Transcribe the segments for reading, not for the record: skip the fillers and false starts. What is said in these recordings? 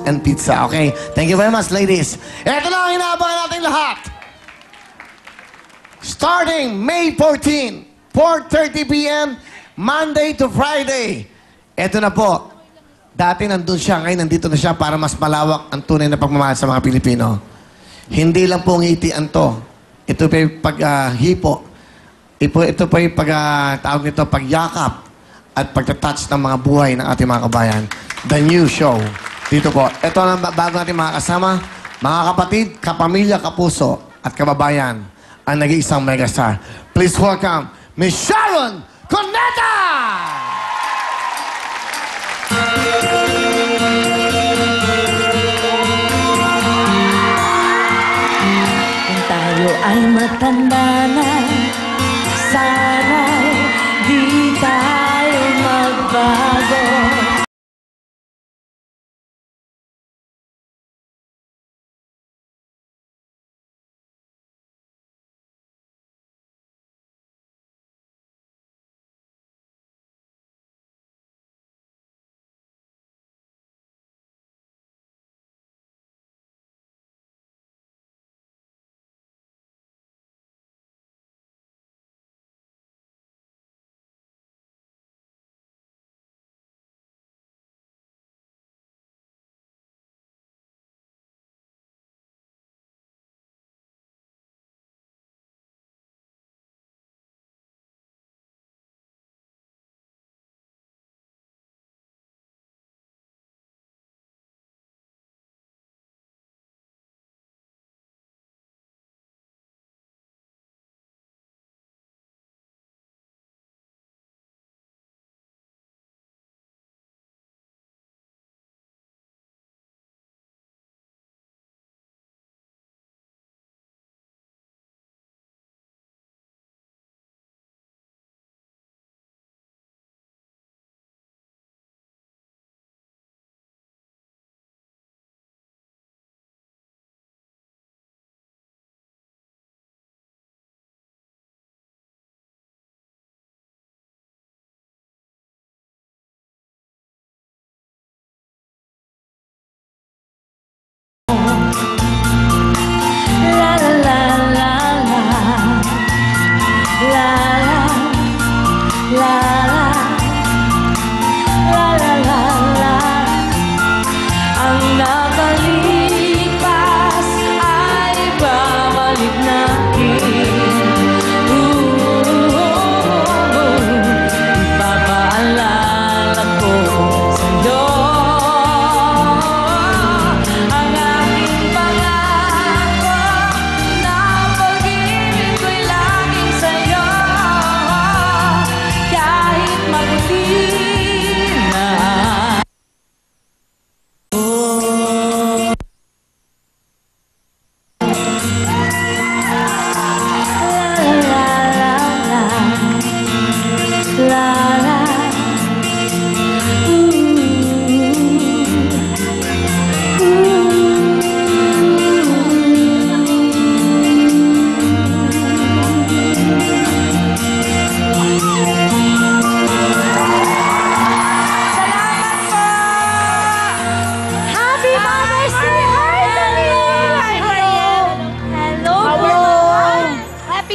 and pizza. Okay? Thank you very much, ladies. Ito na ang inaabangan natin lahat. Starting May 14, 4:30 p.m., Monday to Friday. Ito na po. Dati nandun siya, ngayon nandito na siya para mas malawak ang tunay na pagmamahal sa mga Pilipino. Hindi lang po ngitian to. Ito pa yung pag-hipo. Ito pa yung tawag nito, pagyakap at pagtatouch ng mga buhay ng ating mga kabayan. The new show. Dito po. Ito ang bago natin mga kasama. Mga kapatid, kapamilya, kapuso at kababayan ang nag-iisang megastar. Please welcome Miss Sharon Cuneta! Kung tayo ay matanda na, sana'y di tayo magbago.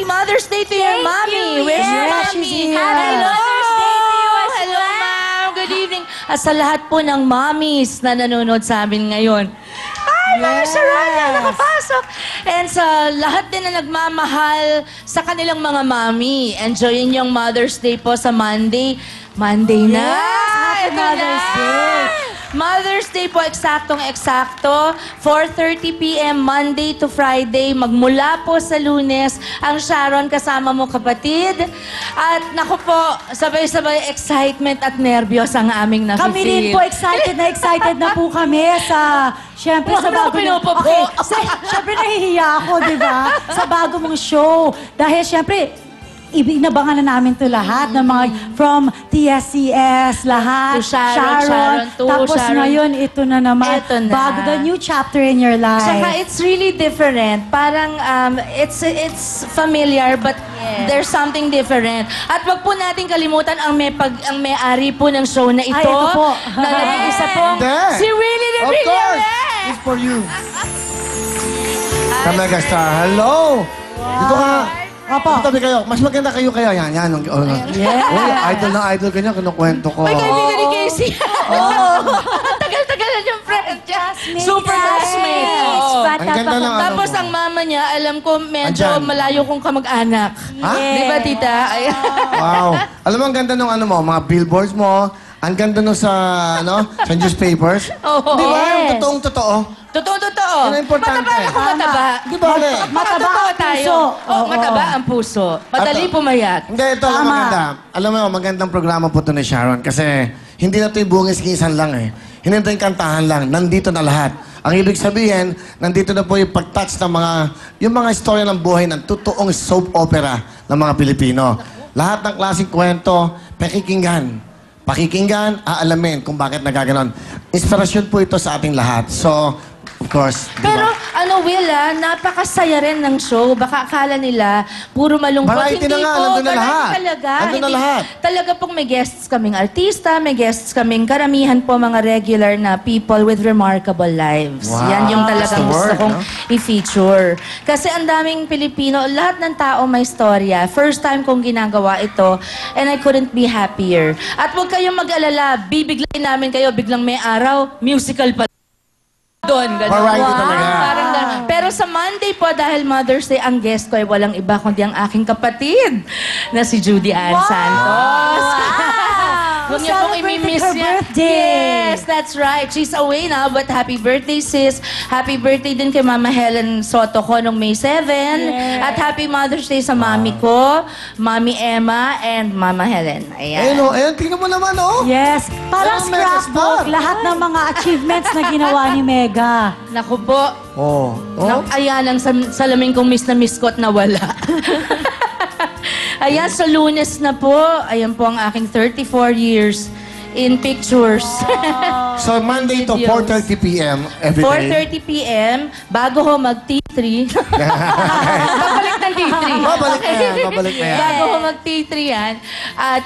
Mother's Day to your mommy. Where's your mommy? Happy Mother's Day to you as well. Hello, ma'am. Good evening. At sa lahat po ng mommies na nanonood sa amin ngayon. Hi, Ma'am Saranya, nakapasok. And sa lahat din na nagmamahal sa kanilang mga mommy, enjoyin yung Mother's Day po sa Monday. Monday na. Happy Mother's Day. Mother's Day po, eksaktong-eksakto. 4:30 p.m. Monday to Friday. Magmula po sa Lunes. Ang Sharon kasama mo, kapatid. At naku po, sabay-sabay excitement at nervyos ang aming nafe-feel. Kami rin po, excited na po kami sa... Siyempre, sa bago Okay, siyempre, nahihiya ako, di ba? Sa bago mong show. Dahil, siyempre, inabangan na namin to lahat ng mga from TSCS, lahat. To Sharon, to Tapos Sharon. ngayon, ito na naman. Ito na. Bago, the new chapter in your life. Saka it's really different. Parang it's familiar but there's something different. At wag po natin kalimutan ang may-ari po ng show na ito. Ay, ito po. Na nag-iisa po. Hindi. Si Willie de Of course. for you. Sa Megastar. Hello! Dito ka. Opo. Tabi kayo. Mas maganda kayo kaya. Yan. Yeah. Uy, idol na idol ka niya. Kinukwento ko. May kaibigan ni Casey. Oo. Tagal-tagal na yung friend niya. Super classmate. Oo. Ang ganda ng ano Tapos mo. ang mama niya, alam ko medyo Andyan. malayo kong kamag-anak. Ha? Di ba, tita? Ay. Wow. Alam mo, ang ganda ng ano mo, mga billboards mo. Ang ganda nung sa, sa newspapers. Oo. Di ba? Yung Yes. totoong-totoo. Totoo. Yun ang importante. Mataba ako, mataba. Di ba, Ale? Mataba Totoo ang tayo. puso. Oo, Oo. mataba ang puso. Madali Ato. pumayat. Hindi, ito lang Tama. maganda. Alam mo, magandang programa po ito ni Sharon kasi hindi na ito yung bungis-kisan lang eh. Hindi na ito yung kantahan lang. Nandito na lahat. Ang ibig sabihin, nandito na po yung pag-touch ng yung mga istorya ng buhay ng totoong soap opera ng mga Pilipino. Lahat ng klaseng kwento, pakikinggan, aalamin kung bakit nagaganon. Inspirasyon po ito sa ating lahat. So, of course, di ba? Pero Will, napakasaya rin ng show. Baka akala nila puro malungkot. Variety Hindi na nga, po, nandun na variety lahat. talaga. Nandun na Hindi- lahat. Talaga pong may guests kaming artista, may guests kaming karamihan po mga regular na people with remarkable lives. Wow. Yan yung That's talagang the gusto word, kong no? i-feature. Kasi ang daming Pilipino, lahat ng tao may storya. First time kong ginagawa ito and I couldn't be happier. At huwag kayong mag-alala, bibiglayin namin kayo biglang may araw, musical pa doon. Ganun. Variety talaga. Parang ganun. Pero sa Monday po, dahil Mother's Day, ang guest ko ay walang iba kundi ang aking kapatid na si Judy Ann Santos. Huwag niyo pong Celebrated imimiss her niya. birthday. Yes, that's right. She's away now, but happy birthday, sis. Happy birthday din kay Mama Helen Soto ko nung May 7. At happy Mother's Day sa mami ko, Mami Emma, and Mama Helen. Ayun, Ayan. ayun, tingnan mo naman, oh. Yes. Parang Parang Megastar. scrapbook. Lahat ng mga achievements na ginawa ni Mega. Naku po. Oh. Ayan ang salamin kong miss na miskot na wala. Ayan, sa Lunes na po. Ayan po ang aking 34 years in pictures. So, Monday to Videos. 4:30 p.m. every day. 4:30 p.m. bago ho mag-T3. Babalik ng T3. Babalik na yan, babalik na yan. Bago ho mag-T3 yan. At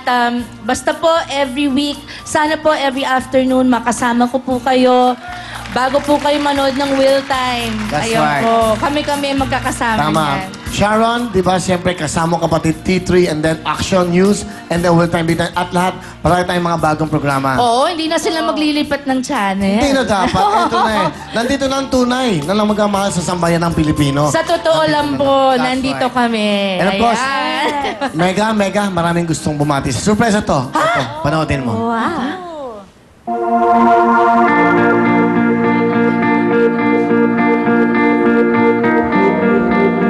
basta po every week, sana po every afternoon makasama ko po kayo. Bago po kayo manood ng Will Time. That's Ayun right. po. Kami magkakasama Tama. niyan. Sharon, di ba, siyempre kasama ko kapatid T3 and then Action News and then Will Time Big Time. At lahat, marami tayong mga bagong programa. Oo, hindi na sila maglilipat ng channel. Hindi na dapat. Ito na eh. Nandito na ang tunay na lang magmamahal sa sambayan ng Pilipino. Sa totoo lang po, That's nandito right. kami. And of course, Ayan. Mega, maraming gustong bumati. Surprise to. Ito, panoodin mo. Wow.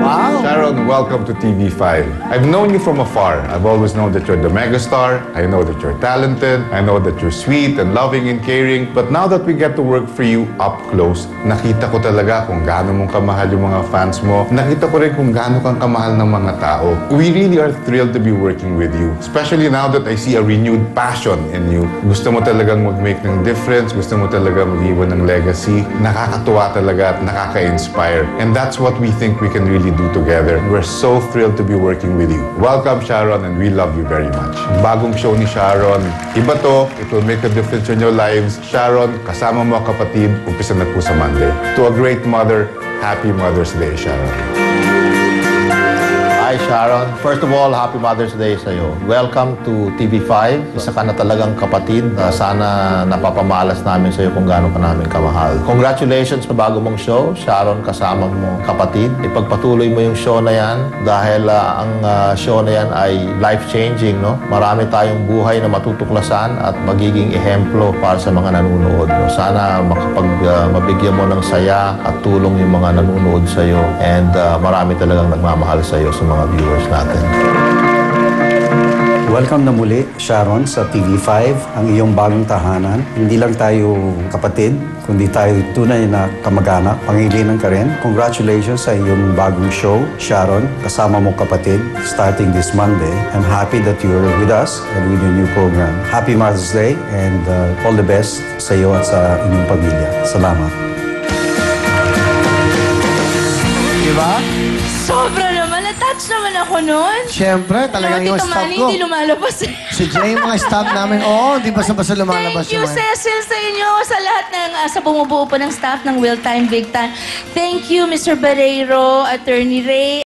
Wow. Sharon, welcome to TV5. I've known you from afar. I've always known that you're the megastar. I know that you're talented. I know that you're sweet and loving and caring. But now that we get to work for you up close, nakita ko talaga kung gaano mong kamahal yung mga fans mo. Nakita ko rin kung gaano kang kamahal ng mga tao. We really are thrilled to be working with you. Especially now that I see a renewed passion in you. Gusto mo talagang mag-make ng difference. Gusto mo talaga mag-iwan ng legacy. Nakakatuwa talaga at nakaka-inspire. And that's what we think we can really do together. We're so thrilled to be working with you. Welcome, Sharon, and we love you very much. Bagong show ni Sharon. Iba to. It will make a difference in your lives. Sharon, kasama mo ang kapatid. Umpisa na po sa Monday. To a great mother, happy Mother's Day, Sharon. Hi Sharon. First of all, happy Mother's Day sa iyo. Welcome to TV5. Isa ka na talagang kapatid. Sana napapamalas namin sa iyo kung gaano ka namin kamahal. Congratulations sa bago mong show. Sharon, kasama mo kapatid. Ipagpatuloy mo yung show na yan dahil ang show na yan ay life-changing. No? Marami tayong buhay na matutuklasan at magiging ehemplo para sa mga nanonood. No? Sana mabigyan mo ng saya at tulong yung mga nanonood sa iyo. And marami talagang nagmamahal sa iyo sa mga viewers natin. Welcome na muli, Sharon, sa TV5, ang iyong bagong tahanan. Hindi lang tayo kapatid, kundi tayo tunay na kamag-anak. Pangilinan ka rin. Congratulations sa iyong bagong show, Sharon, kasama mo kapatid, starting this Monday. I'm happy that you're with us and with your new program. Happy Mother's Day and all the best sa iyo at sa inyong pamilya. Salamat. Di ba? Sobra naman. Natouch Relax naman ako nun. Siyempre, talagang yung Tito staff Manny, ko. hindi lumalabas. Si Jay, mga staff namin, hindi basta-basta lumalabas Thank you, yung mga- Cecil, sa inyo, sa lahat ng, sa bumubuo po ng staff ng Will Time, Big Time. Thank you, Mr. Barreiro, Attorney Ray.